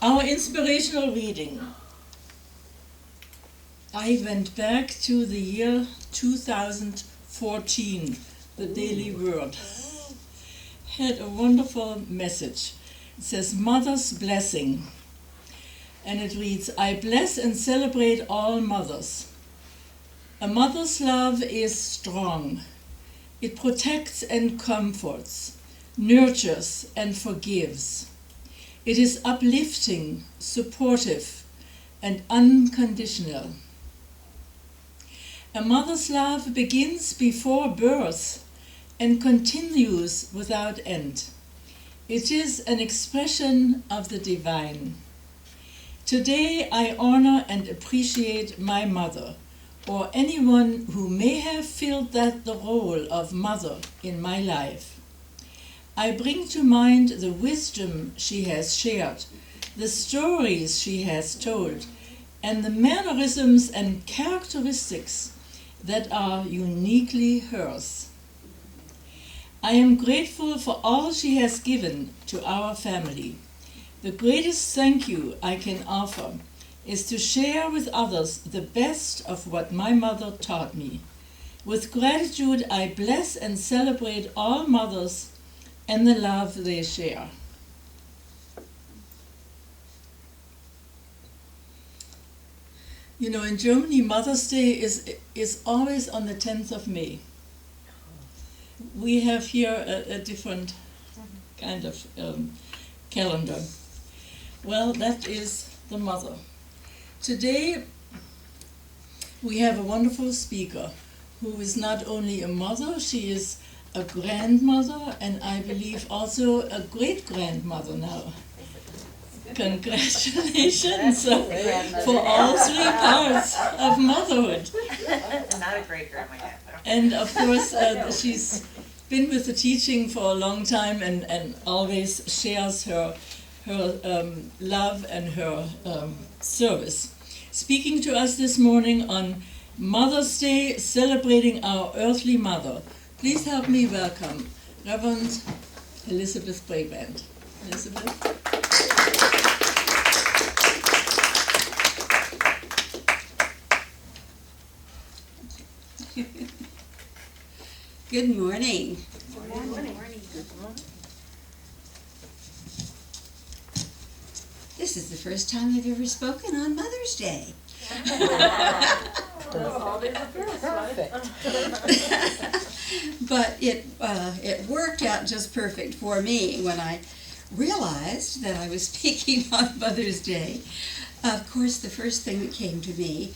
Our inspirational reading. I went back to the year 2014, the Daily Word. Had a wonderful message. It says, Mother's Blessing. And it reads, I bless and celebrate all mothers. A mother's love is strong. It protects and comforts, nurtures and forgives. It is uplifting, supportive, and unconditional. A mother's love begins before birth and continues without end. It is an expression of the divine. Today I honor and appreciate my mother, or anyone who may have filled the role of mother in my life. I bring to mind the wisdom she has shared, the stories she has told, and the mannerisms and characteristics that are uniquely hers. I am grateful for all she has given to our family. The greatest thank you I can offer is to share with others the best of what my mother taught me. With gratitude, I bless and celebrate all mothers and the love they share. You know, in Germany, Mother's Day is always on the 10th of May. We have here a different kind of calendar. Well, that is the mother. Today, we have a wonderful speaker who is not only a mother, she is a grandmother, and I believe also a great-grandmother now. Congratulations for all three parts of motherhood. Not a great-grandma yet, though. And of course, she's been with the teaching for a long time and always shares her love and her service. Speaking to us this morning on Mother's Day, celebrating our earthly mother. Please help me welcome Reverend Elizabeth Brabant. Elizabeth. Good morning. Good morning. This is the first time I've ever spoken on Mother's Day. But it worked out just perfect for me when I realized that I was speaking on Mother's Day. Of course, the first thing that came to me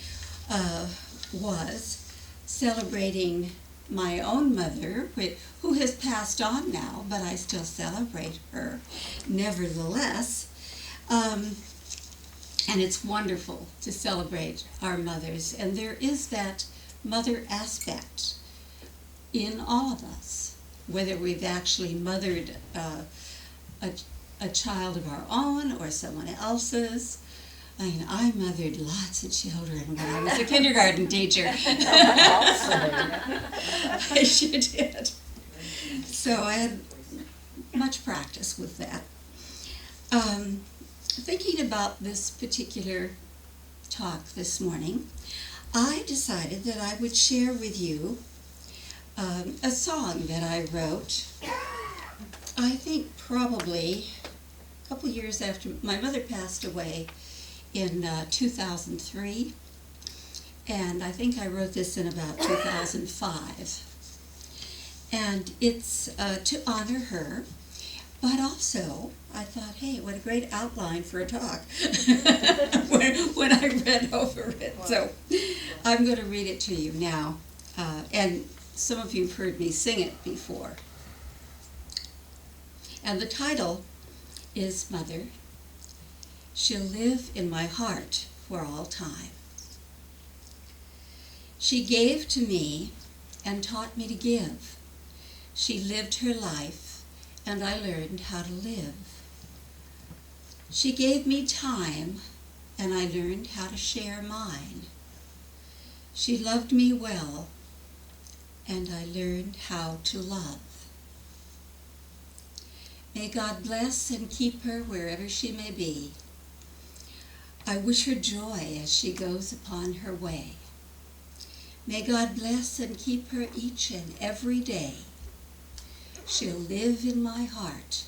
was celebrating my own mother, who has passed on now, but I still celebrate her nevertheless. And it's wonderful to celebrate our mothers, and there is that mother aspect in all of us, whether we've actually mothered a child of our own or someone else's. I mean, I mothered lots of children when I was a kindergarten teacher. I sure did. So I had much practice with that. Thinking about this particular talk this morning, I decided that I would share with you a song that I wrote, I think probably a couple years after my mother passed away in 2003, and I think I wrote this in about 2005. And it's to honor her, but also I thought, hey, what a great outline for a talk when I read over it. So I'm going to read it to you now, and some of you have heard me sing it before. And the title is Mother. She'll live in my heart for all time. She gave to me and taught me to give. She lived her life, and I learned how to live. She gave me time, and I learned how to share mine. She loved me well, and I learned how to love. May God bless and keep her wherever she may be. I wish her joy as she goes upon her way. May God bless and keep her each and every day. She'll live in my heart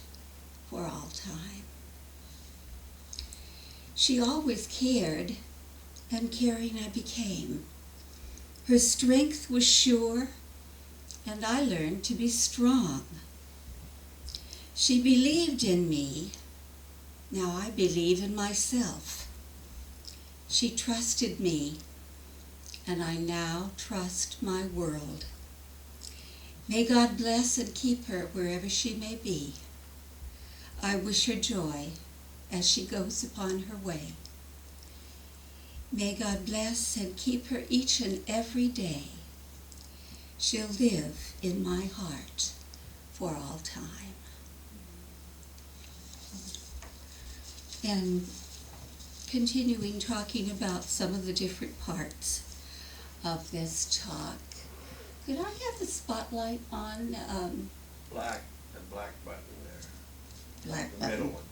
for all time. She always cared, and caring I became. Her strength was sure, and I learned to be strong. She believed in me, now I believe in myself. She trusted me, and I now trust my world. May God bless and keep her wherever she may be. I wish her joy as she goes upon her way. May God bless and keep her each and every day. She'll live in my heart for all time. And continuing talking about some of the different parts of this talk. Could I have the spotlight on Black, the black button there. black The button? middle one,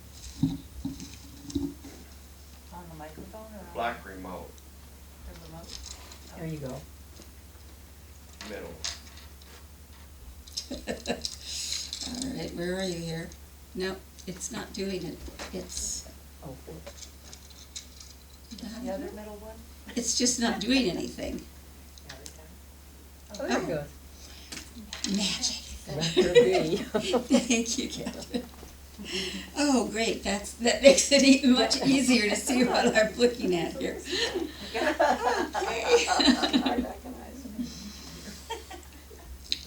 On the microphone or on black remote, the remote? There you go. middle. All right, where are you here? No, it's not doing it. It's Oh, The other middle one? it's just not doing anything. Yeah, they can. oh, there it goes. Magic. Letter B. Thank you, Catherine. Oh, great. That makes it even much easier to see what I'm looking at here. I recognize them.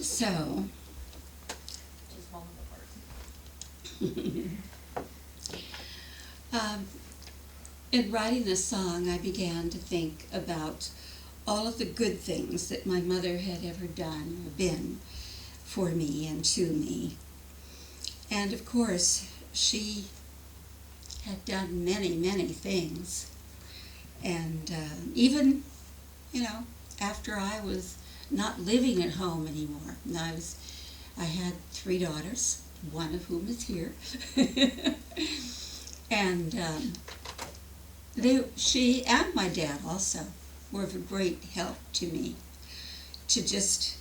So, Just moment in writing this song, I began to think about all of the good things that my mother had ever done or been for me and to me. And of course, she had done many, many things. And even, after I was not living at home anymore, and I had 3 daughters, one of whom is here. And she and my dad also were of a great help to me, to just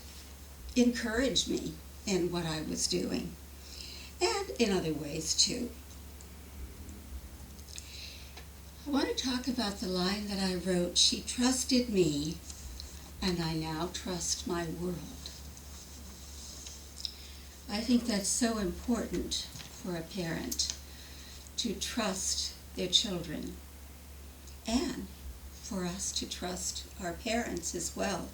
encourage me in what I was doing, and in other ways too. I want to talk about the line that I wrote, "She trusted me, and I now trust my world." I think that's so important for a parent, to trust their children, and for us to trust our parents as well.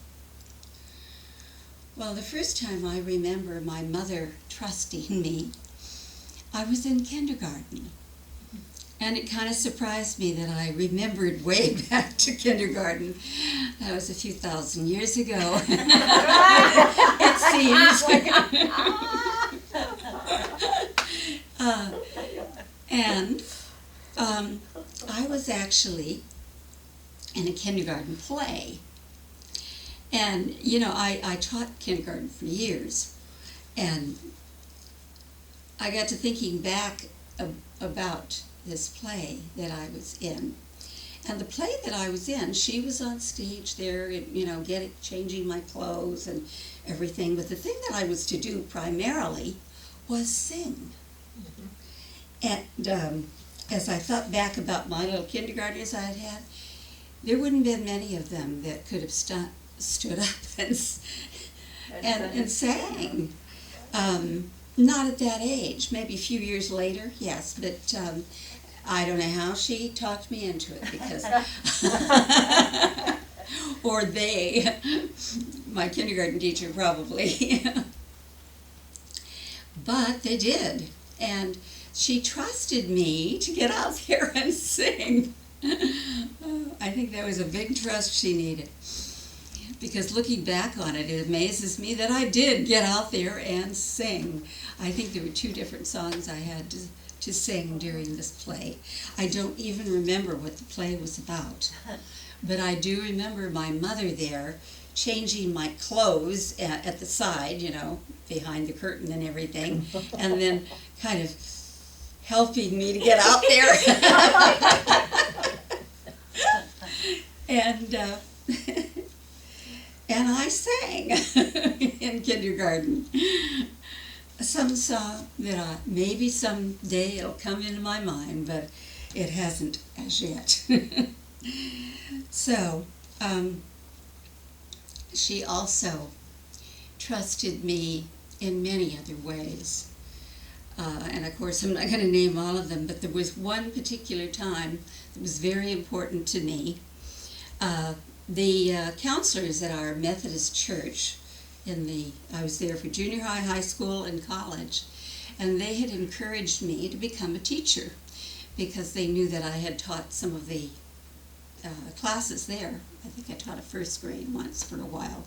Well, the first time I remember my mother trusting me, I was in kindergarten. And it kind of surprised me that I remembered way back to kindergarten. That was a few thousand years ago. It seems. I was actually in a kindergarten play. And, I taught kindergarten for years. And I got to thinking back about this play that I was in. And the play that I was in, she was on stage there, changing my clothes and everything. But the thing that I was to do primarily was sing. And as I thought back about my little kindergartners I had, there wouldn't have been many of them that could have stood up and sang. Not at that age, maybe a few years later, yes, but I don't know how she talked me into it, because or they, my kindergarten teacher probably. But they did, and she trusted me to get out there and sing. I think that was a big trust she needed, because looking back on it, it amazes me that I did get out there and sing. I think there were 2 different songs I had to sing during this play. I don't even remember what the play was about, but I do remember my mother there changing my clothes at the side, behind the curtain and everything, and then kind of helping me to get out there. kindergarten. Some song that maybe someday it'll come into my mind, but it hasn't as yet. So, she also trusted me in many other ways. And of course, I'm not going to name all of them, but there was one particular time that was very important to me. The counselors at our Methodist church, I was there for junior high, high school, and college, and they had encouraged me to become a teacher because they knew that I had taught some of the classes there. I think I taught a first grade once for a while.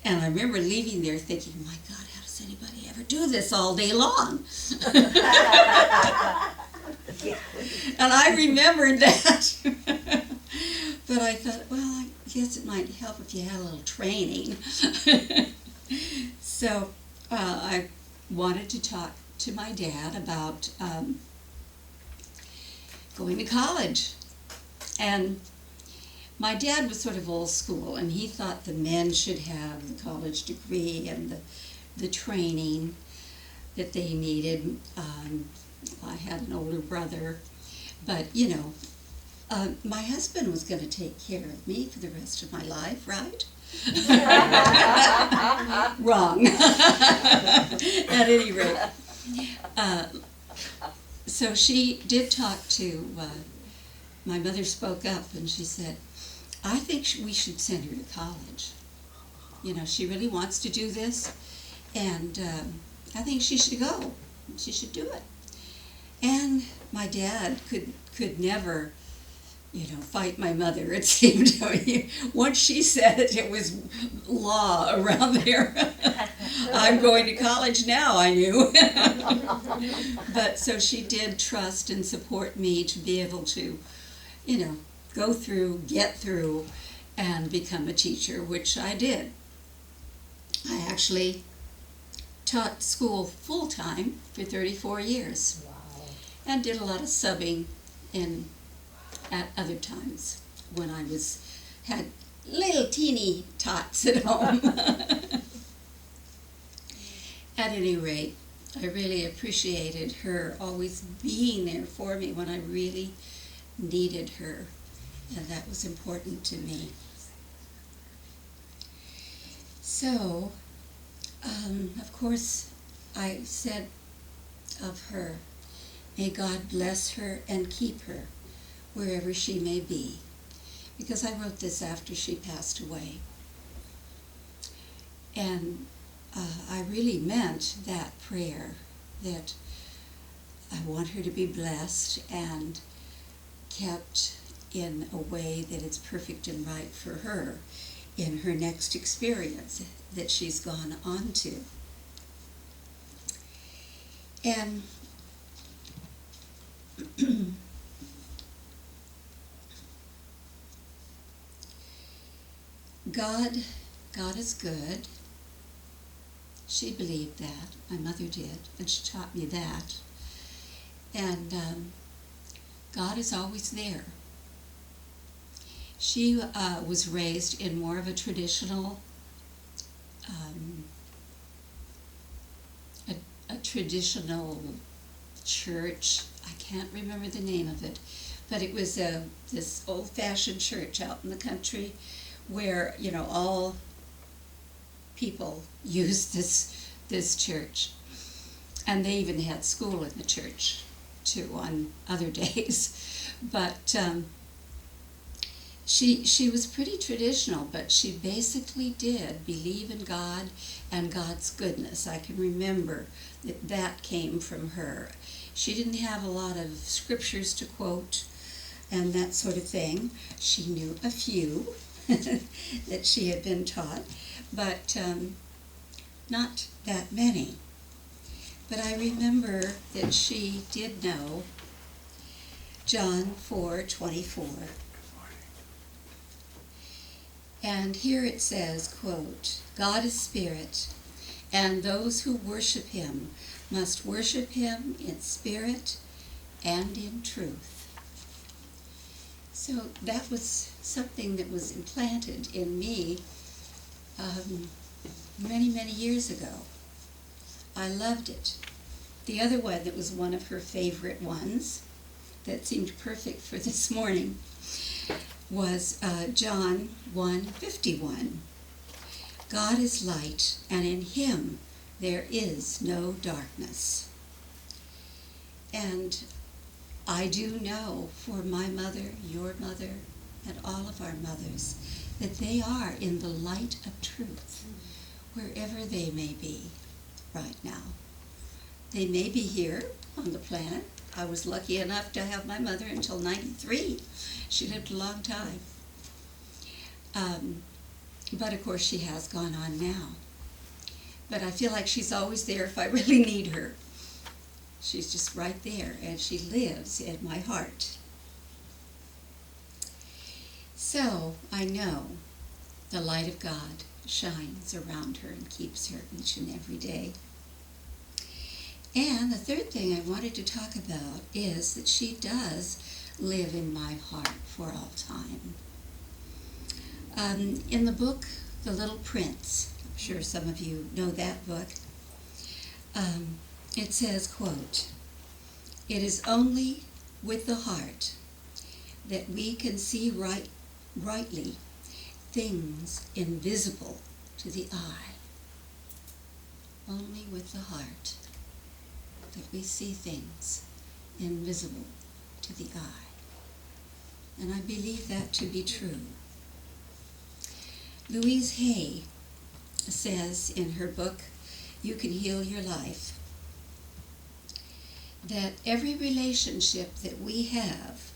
And I remember leaving there thinking, my God, how does anybody ever do this all day long? And I remembered that. But I thought, well, I guess it might help if you had a little training. So I wanted to talk to my dad about going to college. And my dad was sort of old school, and he thought the men should have the college degree and the training that they needed. I had an older brother, but my husband was going to take care of me for the rest of my life, right? Wrong. At any rate. So she did talk to, my mother spoke up and she said, I think we should send her to college. She really wants to do this, and I think she should go. She should do it. And my dad could never, fight my mother, it seemed to me. Once she said it, it was law around there. I'm going to college now, I knew. But so she did trust and support me to be able to, go through, get through, and become a teacher, which I did. I actually taught school full-time for 34 years. Wow. And did a lot of subbing at other times when I had little teeny tots at home. At any rate, I really appreciated her always being there for me when I really needed her, and that was important to me. So, of course, I said of her, may God bless her and keep her wherever she may be, because I wrote this after she passed away. And I really meant that prayer, that I want her to be blessed and kept in a way that is perfect and right for her in her next experience that she's gone on to. And God is good. She believed that. My mother did, and she taught me that. And God is always there. She was raised in more of a traditional, a traditional church. I can't remember the name of it, but it was this old-fashioned church out in the country where all people used this church, and they even had school in the church too on other days. But she was pretty traditional, but she basically did believe in God and God's goodness. I can remember that came from her. She didn't have a lot of scriptures to quote and that sort of thing. She knew a few that she had been taught, but not that many. But I remember that she did know John 4:24. And here it says, quote, God is spirit, and those who worship him must worship him in spirit and in truth. So that was something that was implanted in me many, many years ago. I loved it. The other one that was one of her favorite ones that seemed perfect for this morning was John 1:51. God is light, and in him there is no darkness. And I do know for my mother, your mother, and all of our mothers, that they are in the light of truth, wherever they may be right now. They may be here on the planet. I was lucky enough to have my mother until 93. She lived a long time. But of course she has gone on now. But I feel like she's always there if I really need her. She's just right there, and she lives in my heart. So I know the light of God shines around her and keeps her each and every day. And the third thing I wanted to talk about is that she does live in my heart for all time. In the book, The Little Prince, I'm sure some of you know that book, it says, quote, "It is only with the heart that we can see rightly things invisible to the eye." Only with the heart that we see things invisible to the eye. And I believe that to be true. Louise Hay says in her book, You Can Heal Your Life, that every relationship that we have,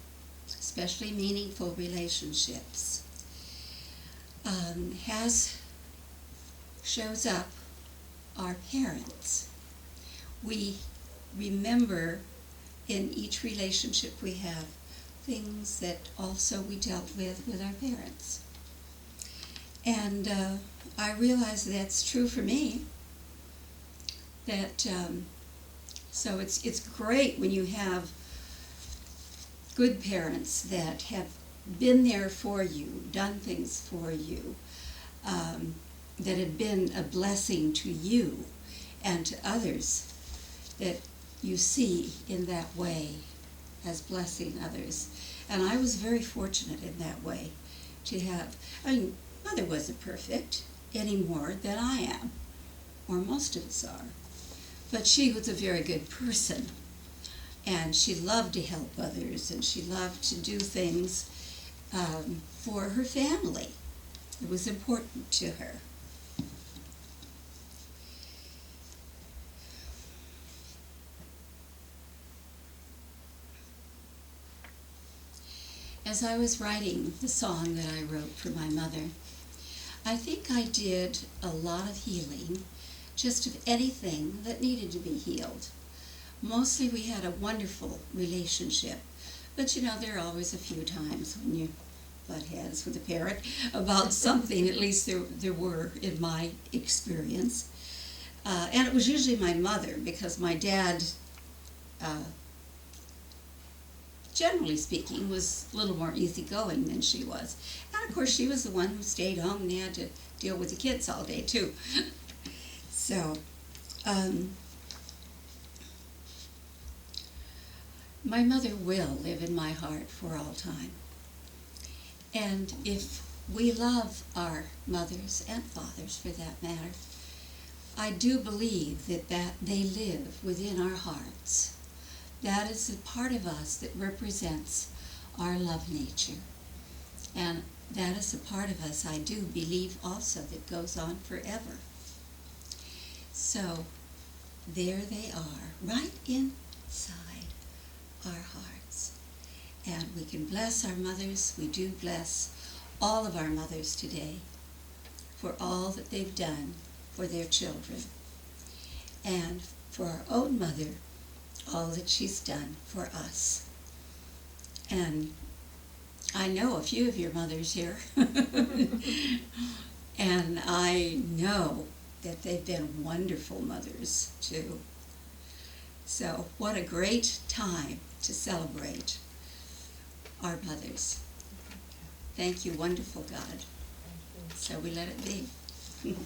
especially meaningful relationships, shows up our parents. We remember in each relationship we have things that also we dealt with our parents. And I realize that's true for me. That so it's great when you have good parents that have been there for you, done things for you, that have been a blessing to you and to others, that you see in that way as blessing others. And I was very fortunate in that way to have, Mother wasn't perfect any more than I am, or most of us are, but she was a very good person, and she loved to help others, and she loved to do things for her family. It was important to her. As I was writing the song that I wrote for my mother, I think I did a lot of healing, just of anything that needed to be healed. Mostly we had a wonderful relationship, but there are always a few times when you butt heads with a parent about something. At least there were in my experience. And it was usually my mother, because my dad, generally speaking, was a little more easygoing than she was. And of course she was the one who stayed home and had to deal with the kids all day too. So, my mother will live in my heart for all time. And if we love our mothers and fathers, for that matter, I do believe that they live within our hearts. That is a part of us that represents our love nature. And that is a part of us, I do believe also, that goes on forever. So, there they are, right inside our hearts. And we can bless our mothers. We do bless all of our mothers today for all that they've done for their children. And for our own mother, all that she's done for us. And I know a few of your mothers here. And I know that they've been wonderful mothers too. So what a great time to celebrate our mothers. Thank you, wonderful God. So we let it be. Thanks.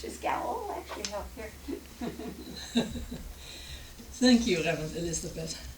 Just got all actually up here. Thank you, Reverend Elizabeth.